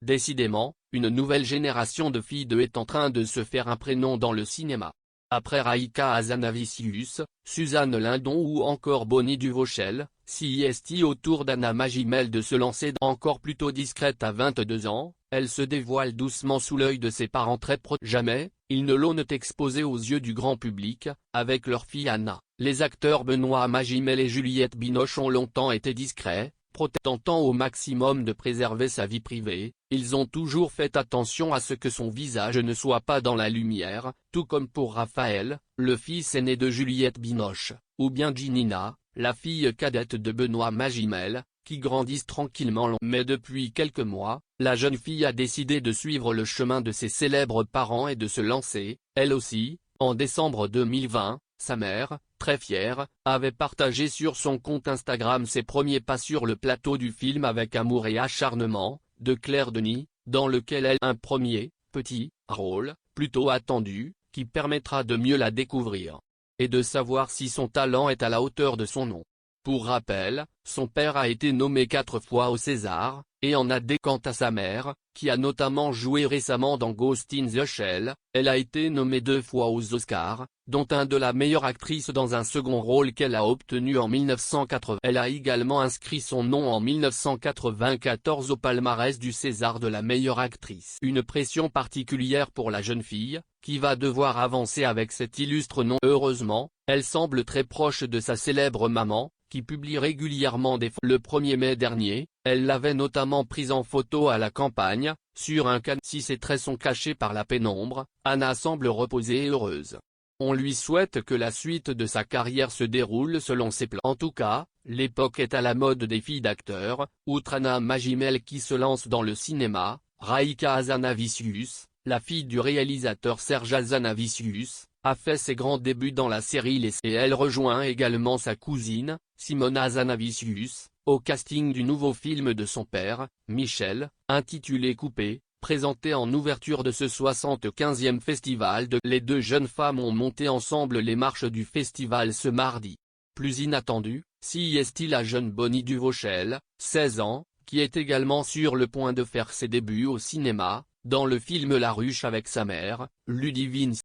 Décidément, une nouvelle génération de filles de est en train de se faire un prénom dans le cinéma. Après Raïka Hazanavicius, Suzanne Lindon ou encore Bonnie Duvauchel, CIST autour d'Anna Magimel de se lancer encore plutôt discrète à 22 ans, elle se dévoile doucement sous l'œil de ses parents très proches. Jamais, ils ne l'ont exposée aux yeux du grand public, avec leur fille Anna. Les acteurs Benoît Magimel et Juliette Binoche ont longtemps été discrets, tentant au maximum de préserver sa vie privée. Ils ont toujours fait attention à ce que son visage ne soit pas dans la lumière, tout comme pour Raphaël, le fils aîné de Juliette Binoche, ou bien Ginina, la fille cadette de Benoît Magimel, qui grandissent tranquillement. Mais depuis quelques mois, la jeune fille a décidé de suivre le chemin de ses célèbres parents et de se lancer, elle aussi, en décembre 2020. Sa mère, très fière, avait partagé sur son compte Instagram ses premiers pas sur le plateau du film Avec amour et acharnement, de Claire Denis, dans lequel elle a un premier, petit, rôle, plutôt attendu, qui permettra de mieux la découvrir. Et de savoir si son talent est à la hauteur de son nom. Pour rappel, son père a été nommé 4 fois au César, et en a des. Quant à sa mère, qui a notamment joué récemment dans Ghost in the Shell, elle a été nommée 2 fois aux Oscars, dont un de la meilleure actrice dans un second rôle qu'elle a obtenu en 1980. Elle a également inscrit son nom en 1994 au palmarès du César de la meilleure actrice. Une pression particulière pour la jeune fille, qui va devoir avancer avec cet illustre nom. Heureusement, elle semble très proche de sa célèbre maman, qui publie régulièrement des photos. Le 1er mai dernier, elle l'avait notamment prise en photo à la campagne, sur un canapé. Si ses traits sont cachés par la pénombre, Anna semble reposée et heureuse. On lui souhaite que la suite de sa carrière se déroule selon ses plans. En tout cas, l'époque est à la mode des filles d'acteurs, outre Anna Magimel qui se lance dans le cinéma, Raïka Hazanavicius, la fille du réalisateur Serge Hazanavicius, a fait ses grands débuts dans la série Les. Et elle rejoint également sa cousine, Simona Hazanavicius, au casting du nouveau film de son père, Michel, intitulé Coupé, présenté en ouverture de ce 75e festival de. Les deux jeunes femmes ont monté ensemble les marches du festival ce mardi. Plus inattendu, CIST la jeune Bonnie Duvauchel, 16 ans, qui est également sur le point de faire ses débuts au cinéma, dans le film La Ruche avec sa mère, Ludivine.